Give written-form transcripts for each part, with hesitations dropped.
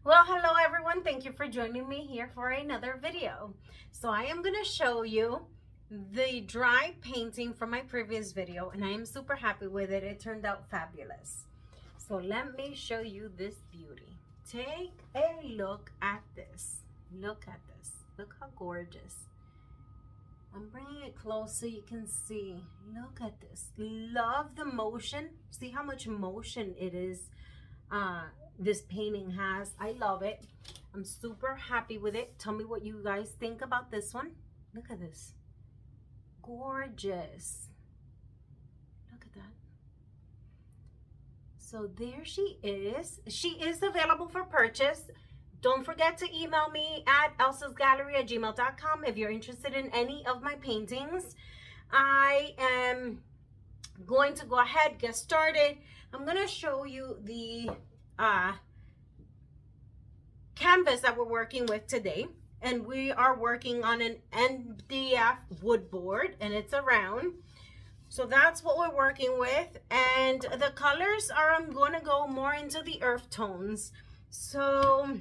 Well, hello everyone. Thank you for joining me here for another video. So I am going to show you the dry painting from my previous video, and I am super happy with it. It turned out fabulous. So let me show you this beauty. Take a look at this. Look at this. Look how gorgeous. I'm bringing it close so you can see. Look at this. Love the motion. See how much motion it is. This painting has. I love it. I'm super happy with it. Tell me what you guys think about this one. Look at this. Gorgeous. Look at that. So there she is. She is available for purchase. Don't forget to email me at elsasgallery@gmail.com if you're interested in any of my paintings. I am going to go ahead, get started. I'm going to show you the canvas that we're working with today, and we are working on an MDF wood board, and it's a round. So that's what we're working with, and the colors are, I'm going to go more into the earth tones. So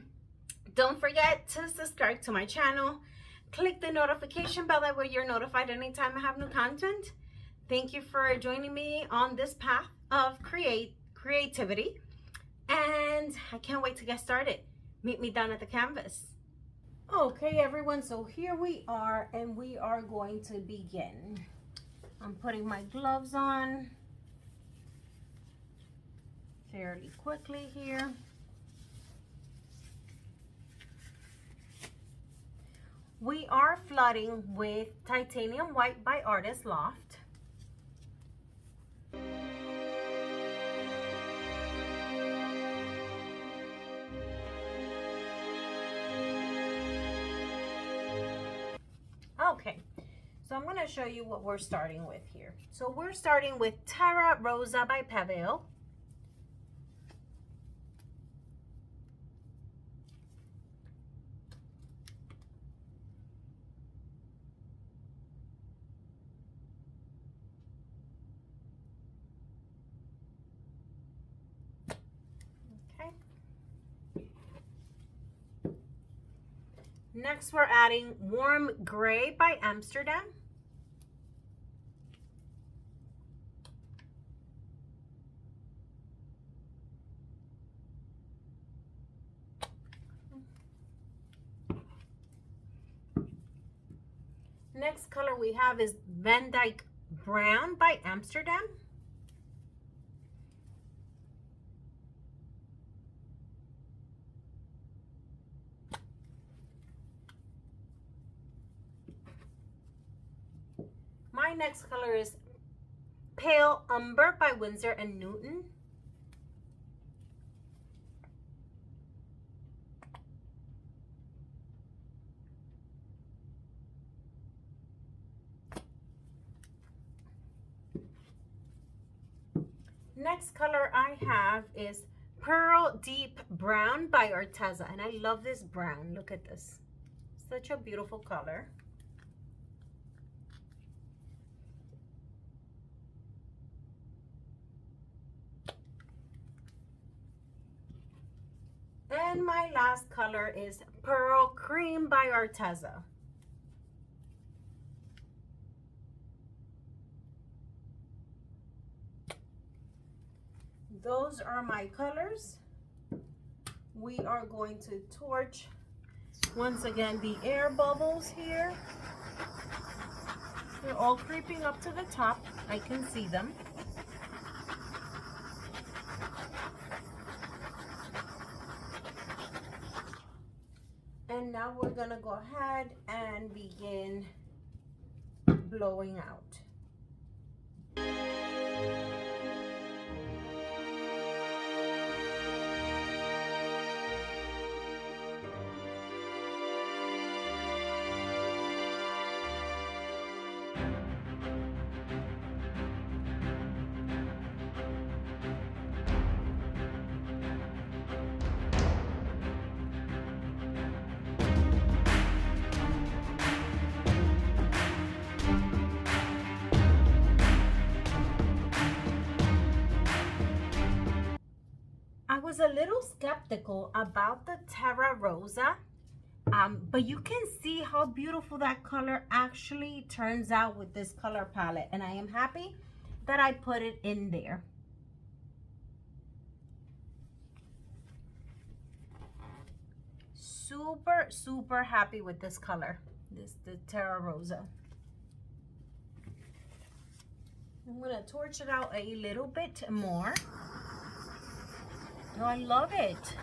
don't forget to subscribe to my channel, click the notification bell, that way you're notified anytime I have new content. Thank you for joining me on this path of creativity. And I can't wait to get started. Meet me down at the canvas. Okay, everyone, so here we are, and we are going to begin. I'm putting my gloves on fairly quickly here. We are flooding with Titanium White by Artist Loft. Okay, so I'm going to show you what we're starting with here. So we're starting with Terra Rossa by Pebeo. Okay. Next, we're adding Warm Gray by Amsterdam. Next color we have is Dyke Brown by Amsterdam. My next color is Pale Umber by Winsor and Newton. Next color I have is Pearl Deep Brown by Arteza, and I love this brown. Look at this. Such a beautiful color. And my last color is Pearl Cream by Arteza. Those are my colors. We are going to torch once again the air bubbles here. They're all creeping up to the top. I can see them. And now we're gonna go ahead and begin blowing out. was a little skeptical about the Terra Rossa, but you can see how beautiful that color actually turns out with this color palette, and I am happy that I put it in there. Super, super happy with this color, the Terra Rossa. I'm gonna torch it out a little bit more. Oh, I love it.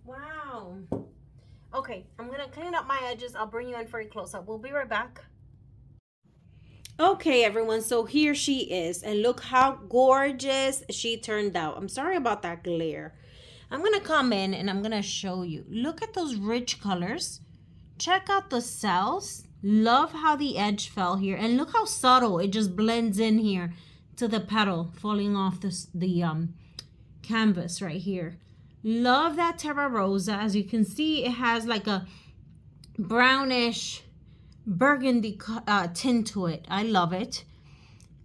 Wow. Okay, I'm gonna clean up my edges. I'll bring you in for a close-up. We'll be right back. Okay, everyone, so here she is, and look how gorgeous she turned out. I'm sorry about that glare. I'm gonna come in and I'm gonna show you. Look at those rich colors. Check out the cells. Love how the edge fell here, and look how subtle it just blends in here to the petal falling off the canvas right here. Love that Terra Rossa. As you can see, it has like a brownish burgundy tint to it. I love it.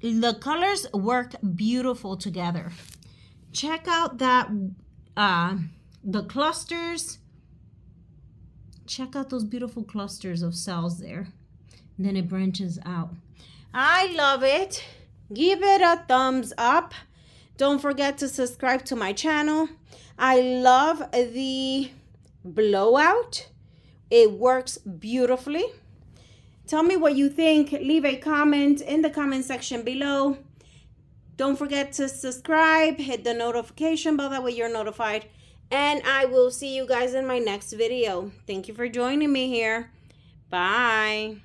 The colors work beautiful together. Check out that the clusters. Check out those beautiful clusters of cells there. And then it branches out. I love it. Give it a thumbs up. Don't forget to subscribe to my channel. I love the blowout. It works beautifully. Tell me what you think. Leave a comment in the comment section below. Don't forget to subscribe. Hit the notification bell. That way you're notified. And I will see you guys in my next video. Thank you for joining me here. Bye.